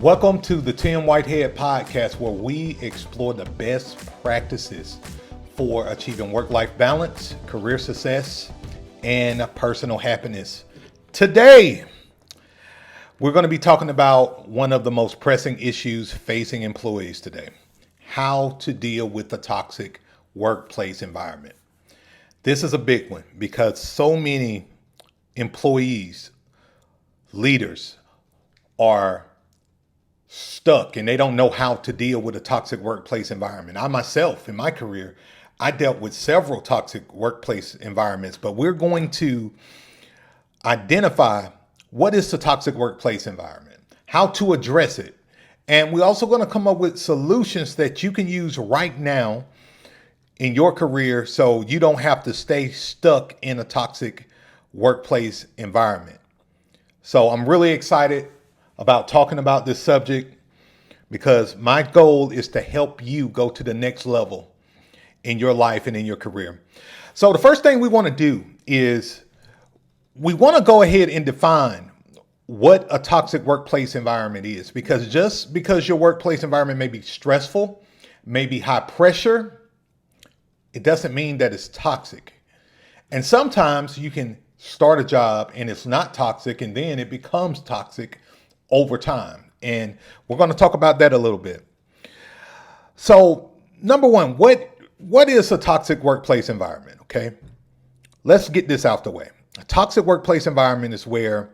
Welcome to the Tim Whitehead podcast, where we explore the best practices for achieving work-life balance, career success, and personal happiness. Today, we're going to be talking about one of the most pressing issues facing employees today: how to deal with the toxic workplace environment. This is a big one because so many employees, leaders are stuck and they don't know how to deal with a toxic workplace environment. I myself, in my career, I dealt with several toxic workplace environments, but we're going to identify what is the toxic workplace environment, how to address it, and we're also going to come up with solutions that you can use right now in your career so you don't have to stay stuck in a toxic workplace environment. So I'm really excited about talking about this subject because my goal is to help you go to the next level in your life and in your career. So the first thing we want to do is we want to go ahead and define what a toxic workplace environment is, because just because your workplace environment may be stressful, may be high pressure, it doesn't mean that it's toxic. And sometimes you can start a job and it's not toxic, and then it becomes toxic over time. And we're going to talk about that a little bit. So, number one, what is a toxic workplace environment? Okay, let's get this out the way. A toxic workplace environment is where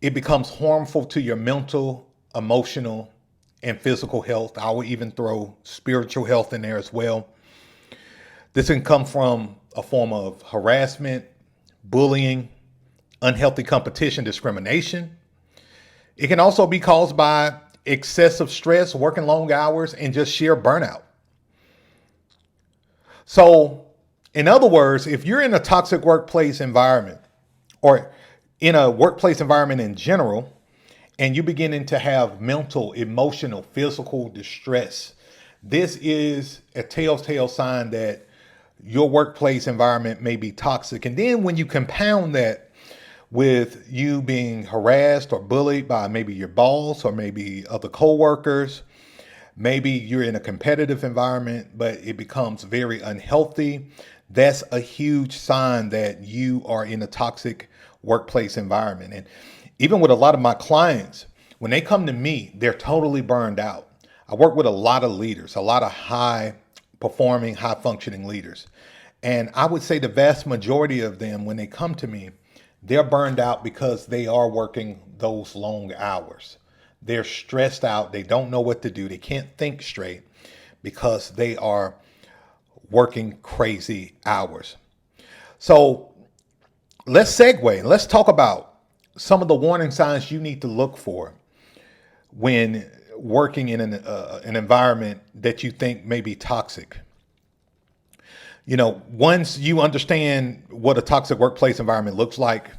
it becomes harmful to your mental, emotional, and physical health. I will even throw spiritual health in there as well. This can come from a form of harassment, bullying, unhealthy competition, discrimination. It can also be caused by excessive stress, working long hours, and just sheer burnout. So, in other words, if you're in a toxic workplace environment or in a workplace environment in general, and you're beginning to have mental, emotional, physical distress, this is a telltale sign that your workplace environment may be toxic. And then when you compound that with you being harassed or bullied by maybe your boss or maybe other coworkers, maybe you're in a competitive environment, but it becomes very unhealthy, that's a huge sign that you are in a toxic workplace environment. And even with a lot of my clients, when they come to me, they're totally burned out. I work with a lot of leaders, a lot of high performing, high functioning leaders. And I would say the vast majority of them, when they come to me, they're burned out because they are working those long hours. They're stressed out. They don't know what to do. They can't think straight because they are working crazy hours. So let's segue. Let's talk about some of the warning signs you need to look for when working in an environment that you think may be toxic. You know, once you understand what a toxic workplace environment looks like,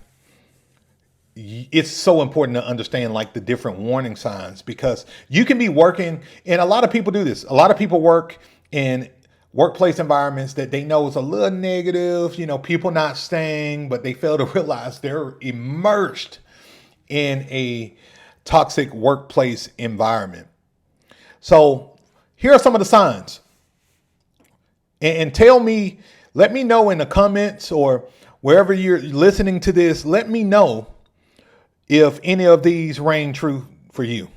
it's so important to understand like the different warning signs, because you can be working, and a lot of people do this. A lot of people work in workplace environments that they know is a little negative, you know, people not staying, but they fail to realize they're immersed in a toxic workplace environment. So here are some of the signs. And tell me, let me know in the comments or wherever you're listening to this, let me know if any of these ring true for you.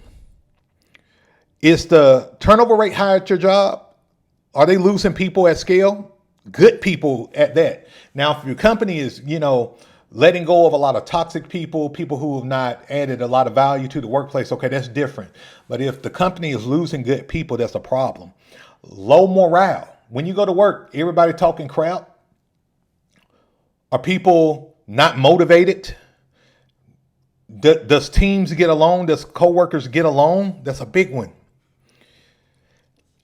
Is the turnover rate high at your job? Are they losing people at scale? Good people at that. Now, if your company is, letting go of a lot of toxic people, people who have not added a lot of value to the workplace, okay, that's different. But if the company is losing good people, that's a problem. Low morale. When you go to work, everybody talking crap. Are people not motivated? Does teams get along? Does coworkers get along? That's a big one.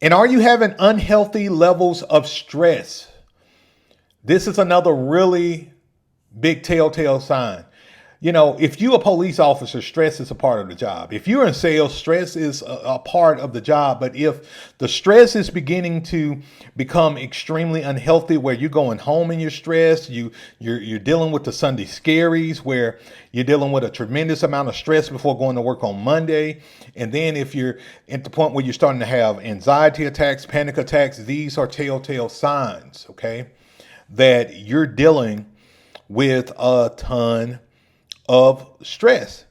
And are you having unhealthy levels of stress? This is another really big telltale sign. If you a police officer, stress is a part of the job. If you're in sales, stress is a part of the job. But if the stress is beginning to become extremely unhealthy, where you're going home and you're stressed, you're dealing with the Sunday scaries, where you're dealing with a tremendous amount of stress before going to work on Monday, and then if you're at the point where you're starting to have anxiety attacks, panic attacks, these are telltale signs, okay, that you're dealing with a ton of stress.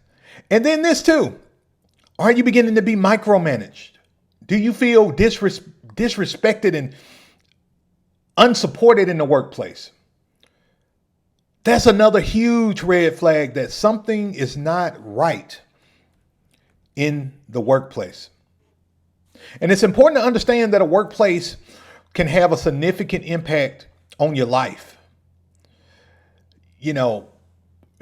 And then this too, are you beginning to be micromanaged? Do you feel disrespected and unsupported in the workplace? That's another huge red flag that something is not right in the workplace. And it's important to understand that a workplace can have a significant impact on your life.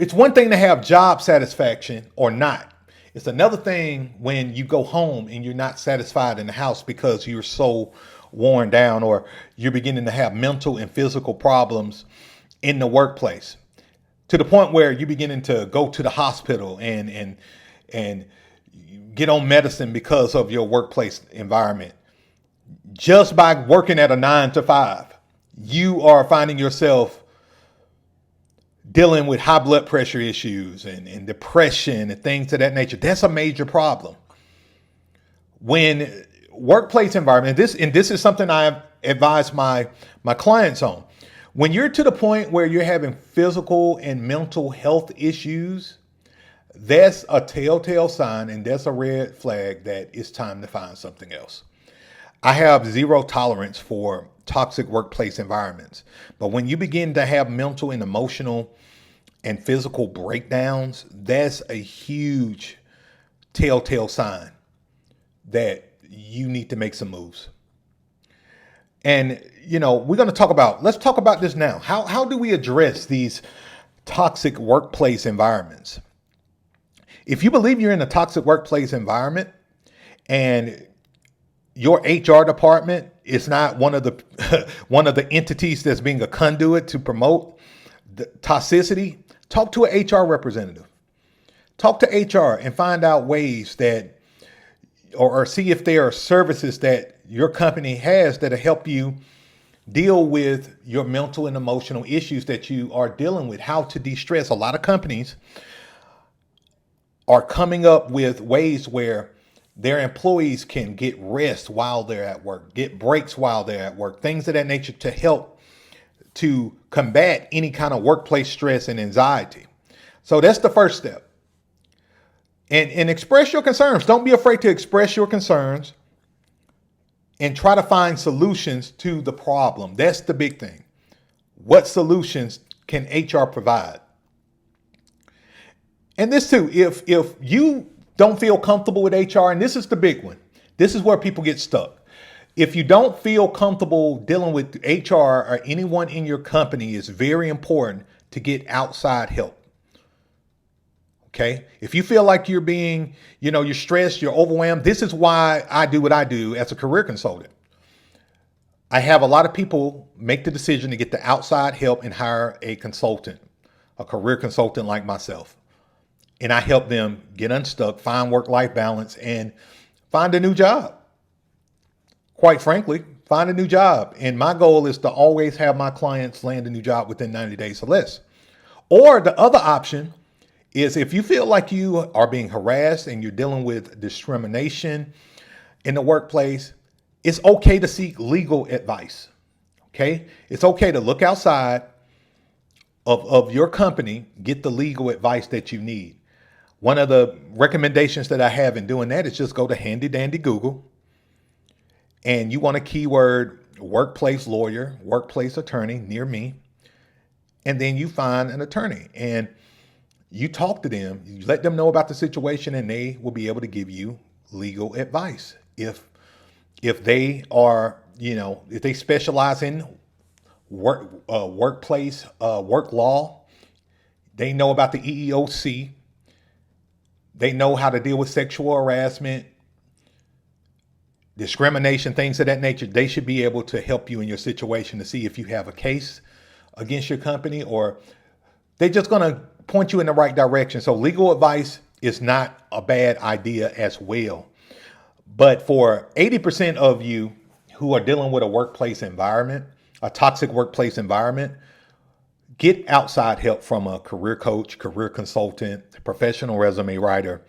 It's one thing to have job satisfaction or not. It's another thing when you go home and you're not satisfied in the house because you're so worn down, or you're beginning to have mental and physical problems in the workplace, to the point where you're beginning to go to the hospital and get on medicine because of your workplace environment. Just by working at a 9 to 5, you are finding yourself dealing with high blood pressure issues and depression and things of that nature. That's a major problem. When workplace environment, this is something I've advised my clients on. When you're to the point where you're having physical and mental health issues, that's a telltale sign, and that's a red flag that it's time to find something else. I have zero tolerance for toxic workplace environments. But when you begin to have mental and emotional and physical breakdowns, that's a huge telltale sign that you need to make some moves. And, we're going to let's talk about this now. How do we address these toxic workplace environments? If you believe you're in a toxic workplace environment and your HR department is not one of the entities that's being a conduit to promote the toxicity, talk to an HR representative. Talk to HR and find out ways that, or see if there are services that your company has that'll help you deal with your mental and emotional issues that you are dealing with, how to de-stress. A lot of companies are coming up with ways where their employees can get rest while they're at work, get breaks while they're at work, things of that nature to help to combat any kind of workplace stress and anxiety. So that's the first step. And express your concerns. Don't be afraid to express your concerns and try to find solutions to the problem. That's the big thing. What solutions can HR provide? And this too, if you don't feel comfortable with HR, and this is the big one, this is where people get stuck. If you don't feel comfortable dealing with HR or anyone in your company, it's very important to get outside help. Okay. If you feel like you're being, you're stressed, you're overwhelmed. This is why I do what I do as a career consultant. I have a lot of people make the decision to get the outside help and hire a consultant, a career consultant like myself. And I help them get unstuck, find work-life balance, and find a new job. Quite frankly, find a new job. And my goal is to always have my clients land a new job within 90 days or less. Or the other option is, if you feel like you are being harassed and you're dealing with discrimination in the workplace, it's okay to seek legal advice. Okay? It's okay to look outside of your company, get the legal advice that you need. One of the recommendations that I have in doing that is just go to handy dandy Google, and you want a keyword workplace lawyer, workplace attorney near me, and then you find an attorney and you talk to them, you let them know about the situation, and they will be able to give you legal advice. If they are, if they specialize in workplace work law, they know about the EEOC. They know how to deal with sexual harassment, discrimination, things of that nature. They should be able to help you in your situation to see if you have a case against your company, or they're just going to point you in the right direction. So legal advice is not a bad idea as well. But for 80% of you who are dealing with a workplace environment, a toxic workplace environment, get outside help from a career coach, career consultant, professional resume writer.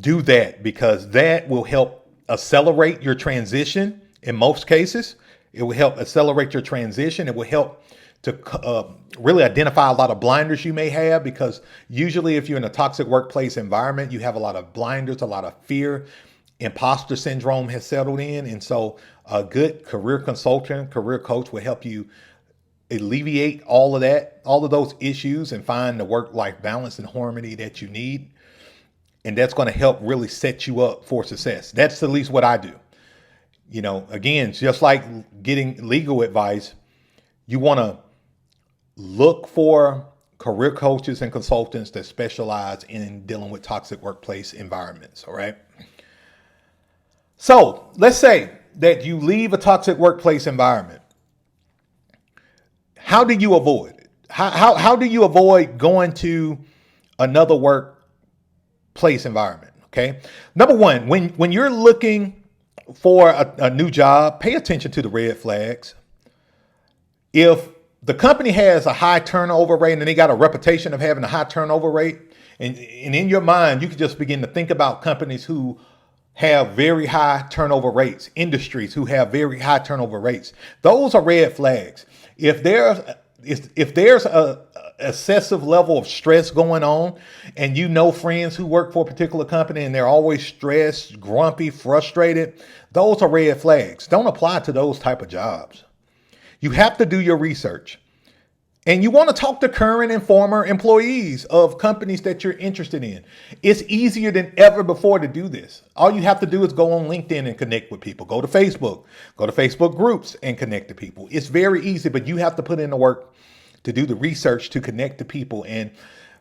Do that, because that will help accelerate your transition in most cases. It will help accelerate your transition. It will help to really identify a lot of blinders you may have, because usually if you're in a toxic workplace environment, you have a lot of blinders, a lot of fear. Imposter syndrome has settled in. And so a good career consultant, career coach will help you alleviate all of that, all of those issues, and find the work-life balance and harmony that you need. And that's going to help really set you up for success. That's at least what I do. You know, again, just like getting legal advice, you want to look for career coaches and consultants that specialize in dealing with toxic workplace environments. All right. So let's say that you leave a toxic workplace environment. How do you avoid it? How do you avoid going to another workplace environment? Okay. Number one, when you're looking for a new job, pay attention to the red flags. If the company has a high turnover rate and they got a reputation of having a high turnover rate, and in your mind, you can just begin to think about companies who have very high turnover rates, industries who have very high turnover rates. Those are red flags. If there's a excessive level of stress going on, and you know friends who work for a particular company and they're always stressed, grumpy, frustrated, those are red flags. Don't apply to those type of jobs. You have to do your research. And you want to talk to current and former employees of companies that you're interested in. It's easier than ever before to do this. All you have to do is go on LinkedIn and connect with people. Go to Facebook groups and connect to people. It's very easy, but you have to put in the work to do the research to connect to people. And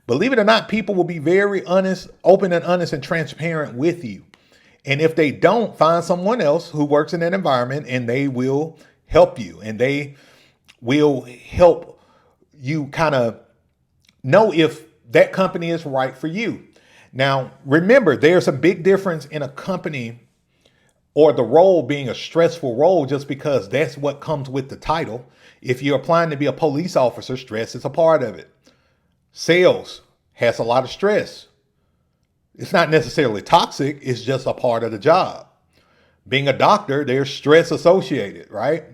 believe it or not, people will be very honest, open and honest and transparent with you. And if they don't, find someone else who works in that environment and they will help you, and they will help you kind of know if that company is right for you. Now, remember, there's a big difference in a company or the role being a stressful role just because that's what comes with the title. If you're applying to be a police officer, stress is a part of it. Sales has a lot of stress. It's not necessarily toxic. It's just a part of the job. Being a doctor, there's stress associated, right?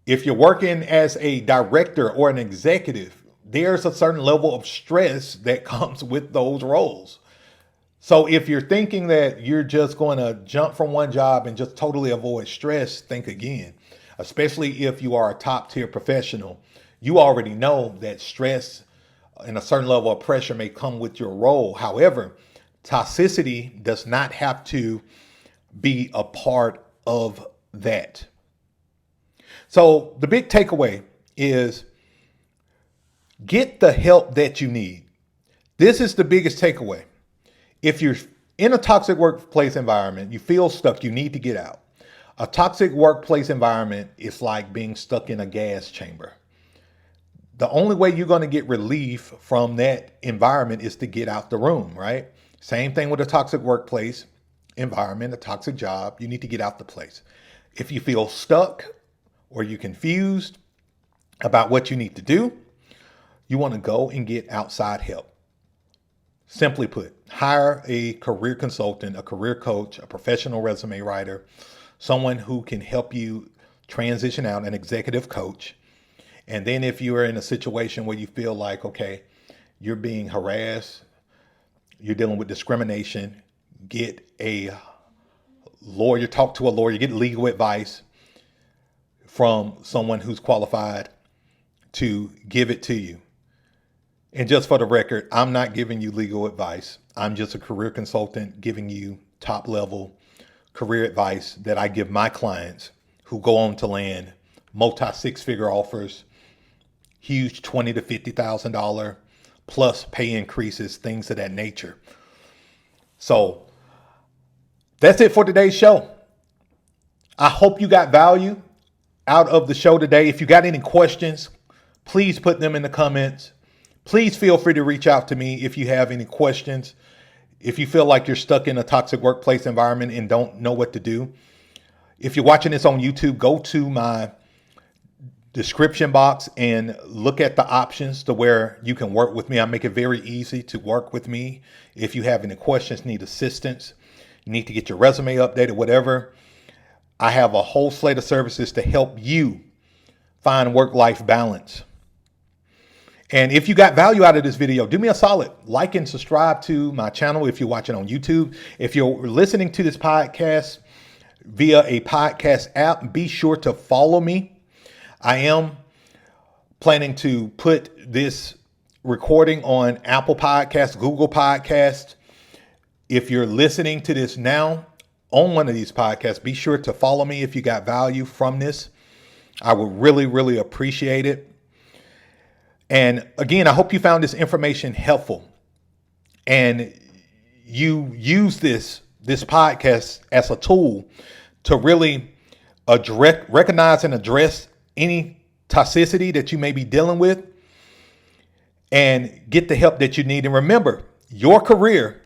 If you're working as a director or an executive, there's a certain level of stress that comes with those roles. So if you're thinking that you're just going to jump from one job and just totally avoid stress, think again, especially if you are a top tier professional. You already know that stress and a certain level of pressure may come with your role. However, toxicity does not have to be a part of that. So the big takeaway is get the help that you need. This is the biggest takeaway. If you're in a toxic workplace environment, you feel stuck, you need to get out. A toxic workplace environment is like being stuck in a gas chamber. The only way you're going to get relief from that environment is to get out the room, right? Same thing with a toxic workplace environment, a toxic job. You need to get out the place. If you feel stuck, or you're confused about what you need to do, you want to go and get outside help. Simply put, hire a career consultant, a career coach, a professional resume writer, someone who can help you transition out, an executive coach. And then if you're in a situation where you feel like, okay, you're being harassed, you're dealing with discrimination, get a lawyer, talk to a lawyer, get legal advice from someone who's qualified to give it to you. And just for the record, I'm not giving you legal advice. I'm just a career consultant giving you top level career advice that I give my clients who go on to land multi six-figure offers, huge $20,000 to $50,000 plus pay increases, things of that nature. So that's it for today's show. I hope you got value out of the show today. If you got any questions, please put them in the comments. Please feel free to reach out to me if you have any questions. If you feel like you're stuck in a toxic workplace environment and don't know what to do. If you're watching this on YouTube, go to my description box and look at the options to where you can work with me. I make it very easy to work with me. If you have any questions, need assistance, you need to get your resume updated, whatever, I have a whole slate of services to help you find work-life balance. And if you got value out of this video, do me a solid, like and subscribe to my channel if you're watching on YouTube. If you're listening to this podcast via a podcast app, be sure to follow me. I am planning to put this recording on Apple Podcasts, Google Podcasts. If you're listening to this now on one of these podcasts, be sure to follow me if you got value from this. I would really, really appreciate it. And again, I hope you found this information helpful and you use this podcast as a tool to really recognize and address any toxicity that you may be dealing with and get the help that you need. And remember, your career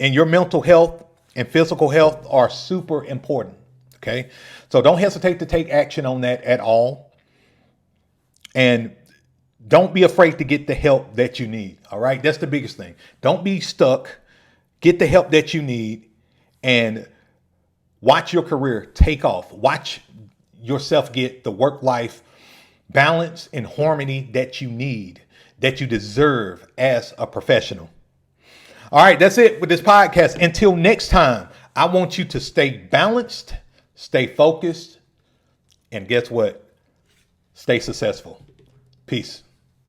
and your mental health and physical health are super important. Okay. So don't hesitate to take action on that at all. And don't be afraid to get the help that you need. All right. That's the biggest thing. Don't be stuck. Get the help that you need and watch your career take off. Watch yourself get the work-life balance and harmony that you need, that you deserve as a professional. All right, that's it with this podcast. Until next time, I want you to stay balanced, stay focused, and guess what? Stay successful. Peace.